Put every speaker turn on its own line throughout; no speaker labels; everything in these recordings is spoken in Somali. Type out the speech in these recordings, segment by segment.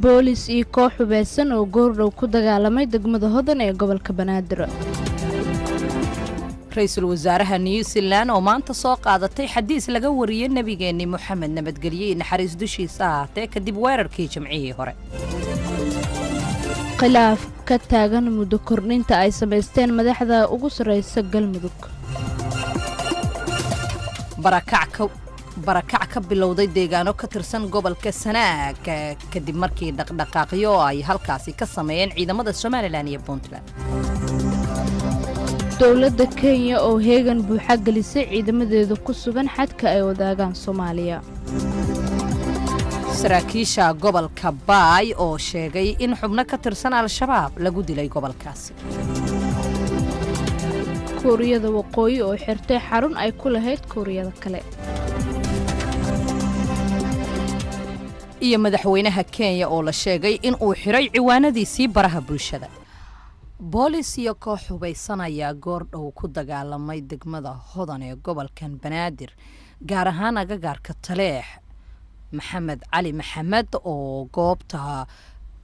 boolis iyo koox hubeysan oo goordhow ku dagaalamay degmada Hodan ee gobolka Banaadir.
Ra'iisul Wasaaraha New Zealand oo maanta soo qaadatay xadiis laga wariyay nabigeena Maxamed nabadgelye naxariis dushiisa ahaatee kadib weerarkii Jimcihii hore.
khilaaf ka taagan muddo kordhinta ay sameysteen madaxda ugu sareysa Galmudug.
barakac ka bilowday deegaano ka tirsan gobolka Sanaag kadib markii dhaqdhaqaaqyo ay halkaasi ka sameeyeen ciidamada Somaliland iyo Puntland.
dowladda Kenya oo heegan buuxa gelisay ciidamadeeda ku sugan xadka ay wadaagaan Soomaaliya.
saraakiisha gobolka Baay oo sheegay in xubno ka tirsan Al-Shabaab lagu dilay gobolkaasi.
Kuuriyada Waqooyi oo xirtay xarun ay ku lahayd Kuuriyada kale.
iyo madaxweynaha Kenya oo la sheegay in uu xiray ciwaanadiisii baraha bulshada. boolis iyo koox hubeysan ayaa goordhow ku dagaalamay degmada Hodan ee gobolkan Banaadir gaar ahaan agagaarka Taleex. Maxamed Cali Maxamed oo goobta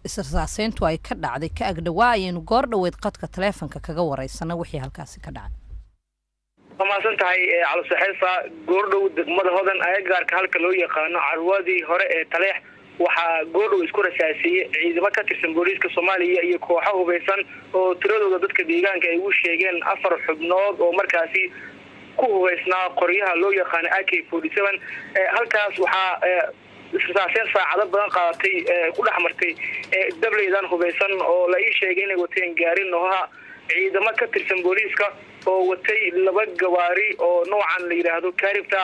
israasayntu ay ka dhacday ka agdhawaayeen goordhoweed qadka taleefanka kaga wareysana wixii halkaasi ka dhacay.
Maasan tahay cali saxiifa goordhow degmada Hodan agagaarka halka loo yaqaano carwadii hore ee Taleex waxa goordhow isku rasaasiyay ciidamo ka tirsan booliska Soomaaliya iyo kooxo hubeysan oo tiradooda dadka deegaanka ay u sheegeen 4 xubnood oo markaasi ku hubeysnaa qoryaha loo yaqaan AK47 halkaas waxa israasayn saacado badan qaadatay ku dhaxmartay dableydan hubeysan oo la ii sheegay inay wateen gaari nooha ciidamo ka tirsan booliska oo watay 2 gawaari oo noocan la yiraahdo kaaribta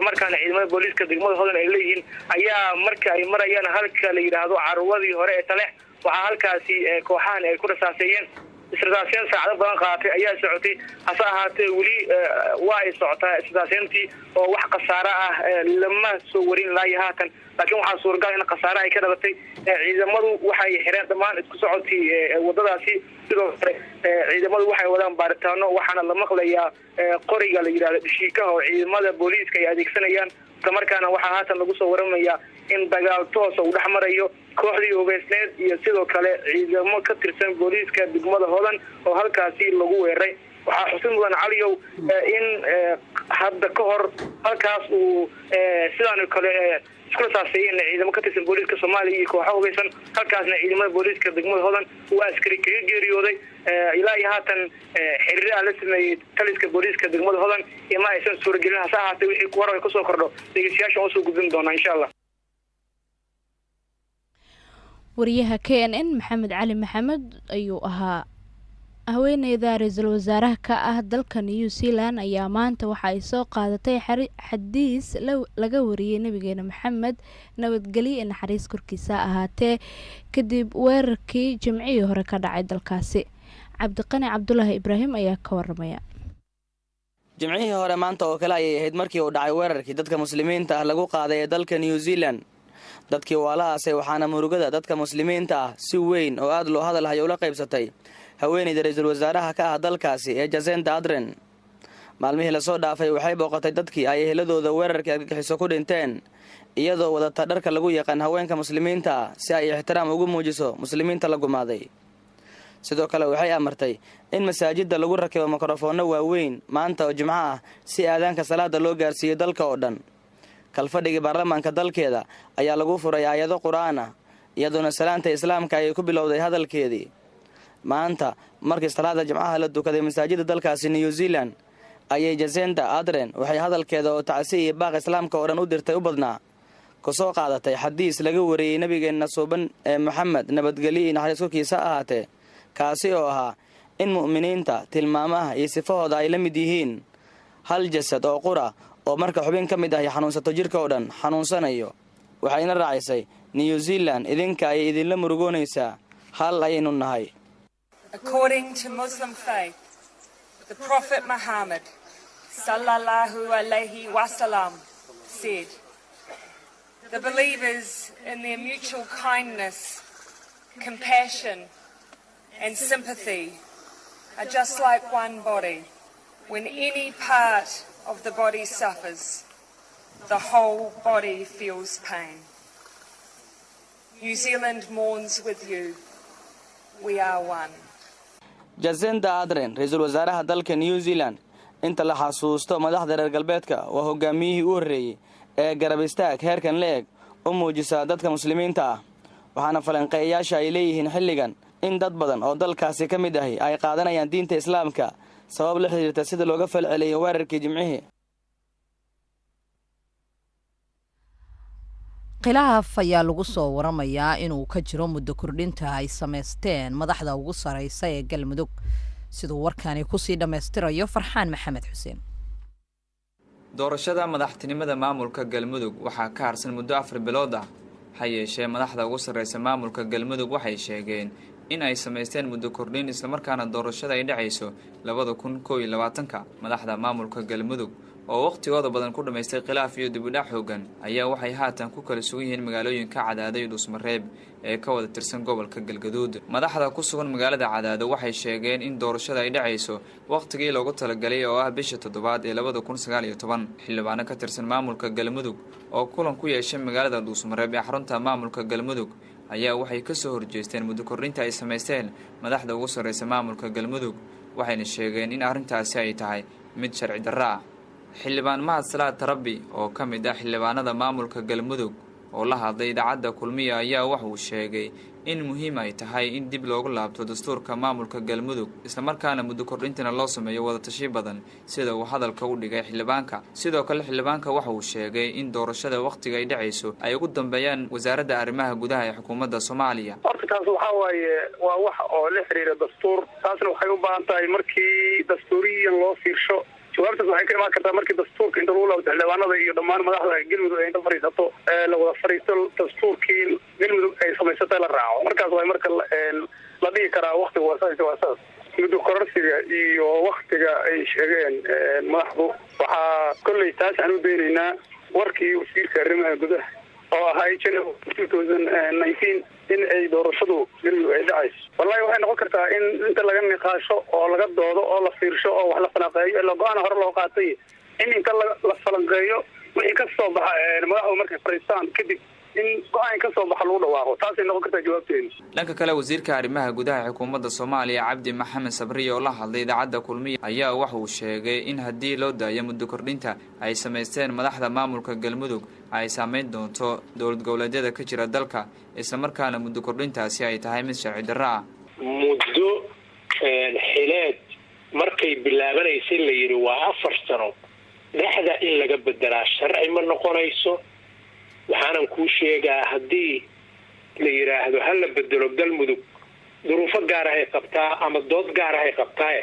markaana ciidamada booliska degmada Hodan ay leeyihiin ayaa marka ay marayaan halka la yiraahdo carwadii hore ee Taleex waxa halkaasi kooxahan ay ku rasaasayeen israasayn saacado badan qaatay ayaa socotay hase ahaatee wali waa ay socotaa israasayntii oo wax khasaare ah lama soo warin laayahatan laakiin waxa suuragal in khasaare ay ka dhalatay ciidamadu waxay xireen dhamaan isku socodkii wadadaasi sidoo kale ciidamadu waxay wadaan baaritaano waxaana la maqlayaa qoriga la yiraahdo dhishiika oo ciidamada booliska ay adeegsanayaan markaana waxa haatan lagu soo waramayaa in dagaal toos u dhaxmarayo kooxdii hubeysneed iyo sidoo kale ciidamo ka tirsan booliska degmada Hodan oo halkaasi lagu weeray. waxa xusin mudan caliyow in hadda ka hor halkaas uu sidaan kale isku rasaasayeen ciidamo ka tirsan booliska Soomaaliya iyo kooxo hubeysan halkaasna ciidamada booliska degmada Hodan uu askari kaga geeriyooday ilaa haatan xiriir la sameeyay taliska booliska degmada Hodan iyo ma aysan suuragelin hase ahaatee wixii ku warar ka soo kordho deegaysyaasha oo soo gudbin doona insha Allah.
wariyaha KNN Maxamed Cali Maxamed ayuu ahaa. haweeneyda ra'iisul wasaaraha ka ah dalka New Zealand ayaa maanta waxa ay soo qaadatay xadiis laga wariyay nabigeena Maxamed nabadgelye naxariis korkiisa ahaatee kadib weerarkii Jimcihii hore ka dhacay dalkaasi. Cabdiqani Cabdullaahi Ibraahim ayaa ka waramaya.
Jimcihii hore maanta oo kale ayay ahayd markii uu dhacay weerarkii dadka muslimiinta ah lagu qaaday ee dalka New Zealand. dadkii waalahaasay waxaana murugada dadka muslimiinta ah si weyn oo aad loo hadalhayo ula qaybsatay haweeneyda ra'iisul wasaaraha ka ah dalkaasi ee Jacinda Ardern. maalmihii la soo dhaafay waxay booqatay dadkii ay eheladooda weerarkii argagixiso ku dhinteen iyadoo wadata dharka lagu yaqaan haweenka muslimiinta ah si ay ixtiraam ugu muujiso muslimiinta la gumaaday. sidoo kale waxay amartay in masaajidda lagu rakibo mikrofoono waaweyn maanta oo Jimco ah si aadaanka salaada loo gaarsiiyo dalka oo dhan. kalfadhigii baarlamaanka dalkeeda ayaa lagu furay aayado quraan ah iyadoo salaanta islaamka ay ku bilowday hadalkeedii. maanta markii salaada Jimcaha la dukaday masaajidda dalkaasi New Zealand ayay Jacinda Ardern waxay hadalkeeda oo tacsiye iyo baaq islaamka oo dhan u dirtay u badnaa ku soo qaadatay xadiis laga wariyay nabigeena suuban ee Maxamed nabadgelye naxariis korkiisa ahaatee kaasi oo ahaa in mu'miniinta tilmaamaha iyo sifahooda ay la mid yihiin hal jasad oo qura oo marka xubin ka mid ah xanuunsato jirka oo dhan xanuunsanayo. waxayna raacisay New Zealand idinka ay idin la murugoonaysaa hal aynu nahay.
According to Muslim faith, the Prophet Muhammad sallallahu alayhi wasallam said, the believers in their mutual kindness, compassion and sympathy are just like one body. When any part of the body suffers, the whole body feels pain. New Zealand mourns with you. We are one.
Jacinda Ardern, ra'iisul wasaaraha dalka New Zealand, inta la xasuusto madaxda reer galbeedka waa hogaamiyihii u horeeyay ee garab istaag heerkan leeg u muujisa dadka muslimiinta ah. waxaana falanqeeyaasha ay leeyihiin xilligan in dad badan oo dalkaasi ka mid ahi ay qaadanayaan diinta islaamka sabab la xiriirta sida looga falceliyay weerarkii Jimcihii.
khilaaf ayaa lagu soo waramayaa inuu ka jiro muddo kordhinta ay sameysteen madaxda ugu sareysa ee Galmudug sidoo warkaani ku sii dhameystirayo Farxaan Maxamed Xuseen.
doorashada madaxtinimada maamulka Galmudug waxaa ka harsan muddo 4 bilood ah hayeeshee madaxda ugu sareysa maamulka Galmudug waxay sheegeen in ay sameysteen muddo kordhin isla markaana doorashada ay dhacayso 2021 madaxda maamulka Galmudug oo waqtigooda badan ku dhameystay khilaaf iyo dib u dhac xooggan ayaa waxay haatan ku kala sugan yihiin magaalooyinka Cadaado iyo Dhuusmareeb ee ka wada tirsan gobolka Galgaduud. madaxda ku sugan magaalada Cadaado waxay sheegeen in doorashada ay dhacayso waqtigii loogu talagalay oo ah bisha 7aad ee 2019 xildhibaano ka tirsan maamulka Galmudug oo kulan ku yeeshay magaalada Dhuusmareeb ee xarunta maamulka Galmudug ayaa waxay ka soo horjeesteen muddo kordhinta ay sameysteen madaxda ugu sareysa maamulka Galmudug waxayna sheegeen in arrintaasi ay tahay mid sharci darro ah. xildhibaan Mahad Salaad Tarabbi oo ka mid ah xildhibaanada maamulka Galmudug oo la hadlay idaacadda Kulmiye ayaa wax uu sheegay in muhiim ay tahay in dib loogu laabto dastuurka maamulka Galmudug isla markaana muddo kordhintina loo sameeyo wada tashi badan sida uu hadalka u dhigay xildhibaanka. sidoo kale xildhibaanka waxa uu sheegay in doorashada waqtiga ay dhacayso ay ugu dambeeyaan wasaaradda arrimaha gudaha ee xukuumadda Soomaaliya.
taas waxa waaye waa wax oo la xiriira dastuur taasna waxay u baahan tahay markii dastuuriyan loo fiirsho jawaabtaas waxay ka imaan kartaa markii dastuurka inta lagu laabto xildhibaanada iyo dhammaan madaxda Galmudug ay inta fariisato la wada fariisto dastuurkii Galmudug ay samaysatay la raaco markaas way marka la dhigi karaa waqti waasaas muddo kororsiga iyo waqtiga ay sheegeen madaxdu waxaa kolley taas aan u deenaynaa warkii wasiirka arrimaha gudaha oo ahaa January 2019 in ay doorashadu Galmudug ay dhacayso wallahi waxay noqon kartaa in inta laga niqaasho oo laga doodo oo la fiirsho oo wax la falanqeeyo la go'aan hore loo qaatay in inta la falanqeeyo wixii ka soo baxa madaxdu markay fariistaan kadib in go'aan ka soo baxa lagu dhawaaqo taasay noqon kartaa jawaabteedu.
dhanka kale wasiirka arrimaha gudaha ee xukuumadda Soomaaliya Cabdi Maxamed Sabriye oo la hadlay idaacadda Kulmiye ayaa wax uu sheegay in haddii loo daayo muddo kordhinta ay sameysteen madaxda maamulka Galmudug ay saameyn doonto dowlad goboleedyada ka jira dalka isla markaana muddo kordhintaasi ay tahay mid sharci darro ah.
muddo xileed markay bilaabanaysay la yiri waa 4 sano dhaxda in laga bedelaa sharci ma noqonayso waxaan ku sheegaa haddii la yiraahdo hal la bedelo Galmudug duruufo gaar ah ay qabtaa ama dood gaar ah ay qabtaa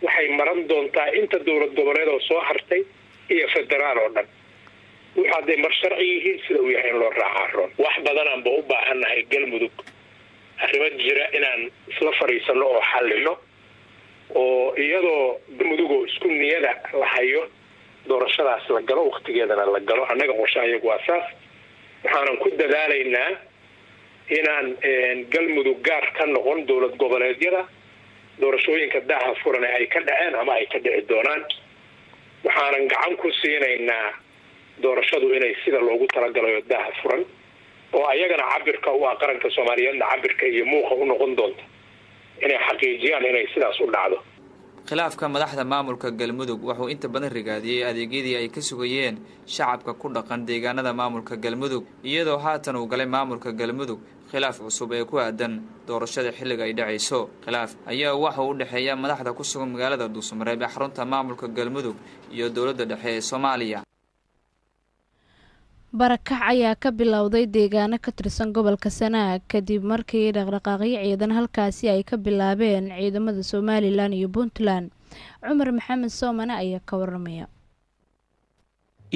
waxay maran doontaa inta dowlad goboleed oo soo hartay iyo federaal oo dhan waxa ay mar sharci yihiin sida uu yahay loo raaco wax badan aan u baahanahay Galmudug arrimo jira inaan isla fariisano oo xallino oo iyadoo Galmudug isku niyada la hayo doorashadaas la galo waqtigeedana la galo anaga qorshahayagu asaas waxaan ku dadaalaynaa inaan Galmudug gaar ka noqon dowlad goboleedyada doorashooyinka daha furan ay ka dhaceen ama ay ka dhici doonaan waxaan gacan ku siinaynaa doorashadu inay sida loogu talagalayo daha furan oo ayagana cabirka u qaranka Soomaaliyeed cabirka iyo muuqa u noqon doonto inay xaqiijiyaan inay sidaas u dhacdo.
khilaafka madaxda maamulka Galmudug wuxuu inta badan rigaadiyay adeegyadii ay ka sugayeen shacabka ku dhaqan deegaanada maamulka Galmudug iyadoo haatan uu galay maamulka Galmudug khilaaf cusub ee ku aadan doorashada xilliga ay dhacayso. khilaaf ayaa waxa uu dhaxeeya madaxda ku sugan magaalada Dhuusmareeb ee xarunta maamulka Galmudug iyo dowladda dhexe ee Soomaaliya.
barakac ayaa ka bilowday deegaano ka tirsan gobolka Sanaag kadib markii dhaqdhaqaaqyo ciidan halkaasi ay ka bilaabeen ciidamada Somaliland iyo Puntland. Cumar Maxamed Soomane ayaa ka waramaya.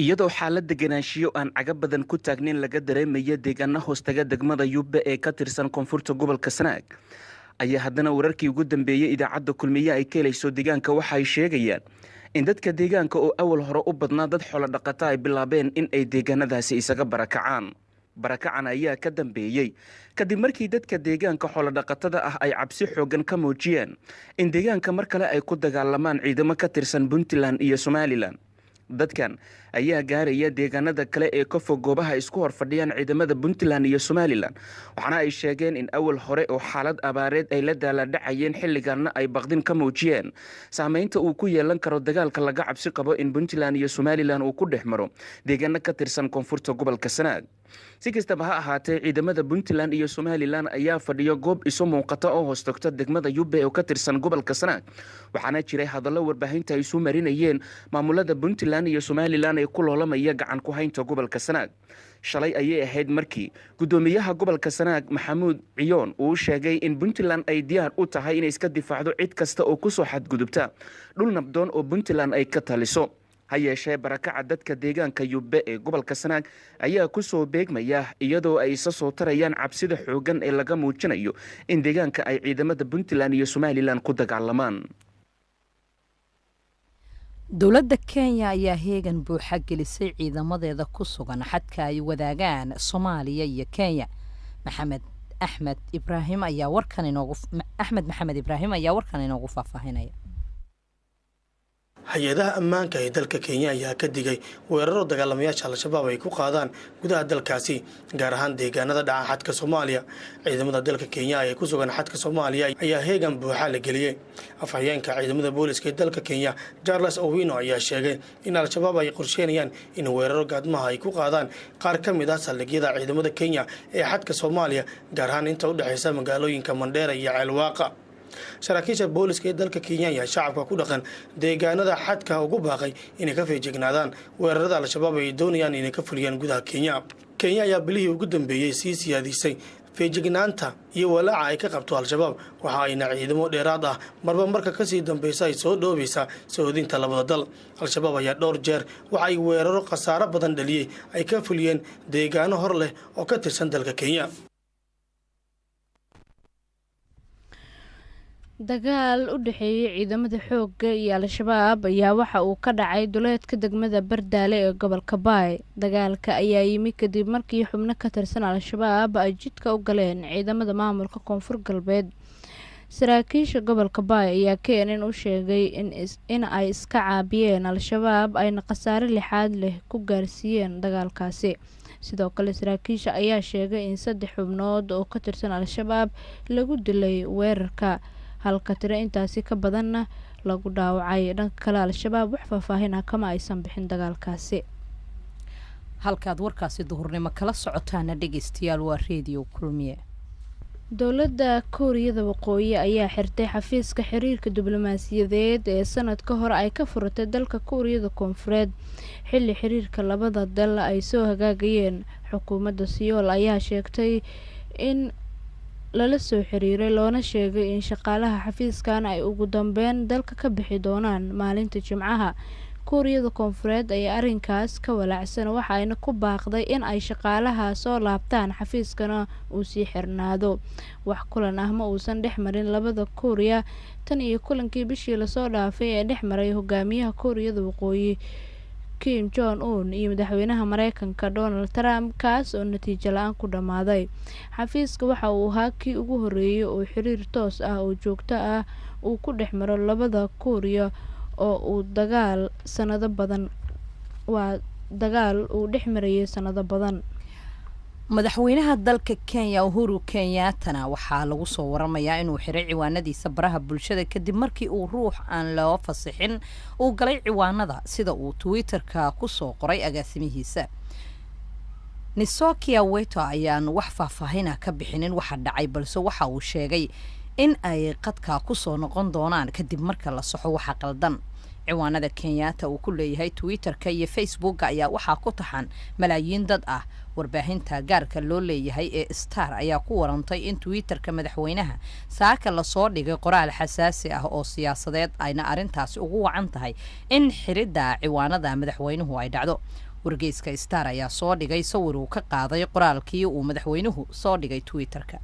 iyadoo xaalad deganaanshiyo aan caga badan ku taagnayn laga dareemayo deegaano hoostaga degmada Yubbe ee ka tirsan koonfurta gobolka Sanaag ayaa haddana wararkii ugu dambeeyay idaacadda Kulmiye ay ka helayso deegaanka waxa ay sheegayaan in dadka deegaanka oo awal hore u badnaa dad xoolo dhaqata ay bilaabeen in ay deegaanadaasi isaga barakacaan. barakacan ayaa ka dambeeyay kadib markii dadka deegaanka xoolo dhaqatada ah ay cabsi xoogan ka muujiyeen in deegaanka mar kale ay ku dagaalamaan ciidamo ka tirsan Puntland iyo Somaliland. dadkan ayaa gaaraya deegaanada kale ee ka fog goobaha isku horfadhiyaan ciidamada puntland iyo somalilan waxaana ay sheegeen in awal hore oo xaalad abaareed ay la daaladhacayeen xilligaanna ay baqdin ka muujiyeen saameynta uu ku yeelan karo dagaalka laga cabsi qabo in puntland iyo somalilan uu ku dhex maro deegaano ka tirsan koonfurta gobolka sanaag si kastaba ha ahaatee ciidamada puntland iyo somalilan ayaa fadhiyo goob isu muuqata oo hoostogta degmada yubbe oo ka tirsan gobolka sanaag waxaana jiray hadallo warbaahinta ay isu marinayeen maamulada puntland iyo somalilan ee ku loolamaya gacan ku haynta gobolka sanaag shalay ayay ahayd markii guddoomiyaha gobolka sanaag maxamuud ciyoon uu sheegay in puntland ay diyaar u tahay inay iska difaacdo cid kasta oo kusoo xadgudubta dhul nabdoon oo puntland ay ka taliso ha yeeshee barakaca dadka deegaanka yubbe ee gobolka sanaag ayaa ku soo beegmaya iyadoo ay isa soo tarayaan cabsida xooggan ee laga muujinayo in deegaanka ay ciidamada puntland iyo somalilan ku dagaalamaan
dowladda kenya ayaa heegan buuxa gelisay ciidamadeeda ku sugan xadka ay wadaagaan soomaaliya iyo kenya maxamed maxamed ibraahim ayaa warkan inoogu faahfaahinaya
hay-adaha ammaanka ee dalka kenya ayaa ka digay weeraro dagaalamayaasha al-shabaab ay ku qaadaan gudaha dalkaasi gaar ahaan deegaanada dhaca xadka soomaaliya ciidamada dalka kenya ee ku sugan xadka soomaaliya ayaa heegan buuxa la geliyey afhayeenka ciidamada booliska ee dalka kenya charles owino ayaa sheegay in al-shabaab ay qorsheynayaan in weeraro gaadmaha ay ku qaadaan qaar ka mid ah saldhigyada ciidamada kenya ee xadka soomaaliya gaar ahaan inta u dhexaysa magaalooyinka mandheera iyo ceelwaaqa saraakiisha booliska ee dalka kenya ayaa shacabka ku dhaqan deegaanada xadka ugu baaqay inay ka feejignaadaan weerarada al-shabaab ay doonayaan inay ka fuliyaan gudaha kenya ayaa bilihii ugu dambeeyey sii siyaadisay feejignaanta iyo walaaca ay ka qabto al-shabaab waxa ayna ciidamo dheeraad ah marba marka kasii dambeysa ay soo dhoobaysaa soodinta labada dal al-shabaab ayaa dhowr jeer waxa ay weeraro khasaaro badan dhaliyey ay ka fuliyeen deegaano hor leh oo ka tirsan dalka kenya
dagaal u dhexeeyay ciidamada xoogga iyo al-shabaab ayaa waxa uu ka dhacay duleedka degmada bardaale ee gobolka baay dagaalka ayaa yimi kadib markii xubno ka tirsan al-shabaab ay jidka u galeen ciidamada maamulka koonfur galbeed saraakiisha gobolka baay ayaa keenan u sheegay in ay iska caabiyeen al-shabaab ayna khasaare lixaad leh ku gaarsiiyeen dagaalkaasi sidoo kale saraakiisha ayaa sheegay in 3 xubnood oo ka tirsan al-shabaab lagu dilay weerarka halka tiro intaasi ka badanna lagu dhaawacay dhanka kale al-shabaab wax faahfaahin ah kama aysan bixin dagaalkaasi
halkaad warkaasi duhurnimo kala socotaana dhegeystayaal waa radio kulmiye
dowladda kuuriyada waqooyi ayaa xirtay xafiiska xiriirka diblomaasiyadeed ee sanad ka hor ay ka furatay dalka kuuriyada koonfureed xilli xiriirka labada dal ay soo hagaagayeen xukuumadda Seoul ayaa sheegtay in lala soo xiriiray loona sheegay in shaqaalaha xafiiskan ay ugu dambeyn dalka ka bixi doonaan maalinta Jimcaha kuuriyada koonfureed ayaa arrinkaas ka walaacsan waxa ayna ku baaqday in ay shaqaalaha soo laabtaan xafiiskana uu sii xirnaado wax kulan ah ma uusan dhex marin labada kuuriya tan iyo kulankii bishii la soo dhaafay ee dhex maray hogaamiyaha kuuriyada waqooyi Kim Jong Un iyo madaxweynaha Mareykanka Donald Trump kaas oo natiijo la'aan ku dhamaaday xafiiska waxa uu ahaa kii ugu horeeyay oo xiriir toos ah oo joogto ah uu ku dhex maro labada kuuriya oo uu dagaal uu dhex marayay sanado badan
madaxweynaha dalka Kenya Uhuru Kenyatta waxaa lagu soo waramayaa inuu xiray ciwaanadiisa baraha bulshada kadib markii uu ruux aan loo fasixin uu galay ciwaanada sida uu Twitter-ka ku soo qoray agaasimihiisa Nisokia Weto ayaan wax faahfaahin ka bixinin waxa dhacay balse waxa uu sheegay in ay qadka ku soo noqon doonaan kadib marka la saxo waxa qaldan ciwaanada Kenyatta uu ku leeyahay Twitter-ka iyo Facebook-ka ayaa waxa ku taxan malaayiin dad ah warbaahinta gaarka loo leeyahay ee Star ayaa ku warantay in Twitter-ka madaxweynaha saaka la soo dhigay qoraal xasaasi ah oo siyaasadeed ayna arintaas ugu wacan tahay in xirida ciwaanada madaxweynuhu ay dhacdo wargeyska Star ayaa soo dhigay sawir uu ka qaaday qoraalkii uu madaxweynuhu soo dhigay Twitter-ka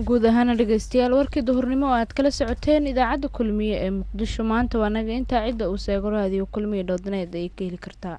guud ahaan dhageystayaal warkii duhurnimo aad kala socoteen idaacadda kulmiye ee Muqdisho maanta waa naga inta cid uu seego raadiyo kulmiye.net ay ka heli kartaa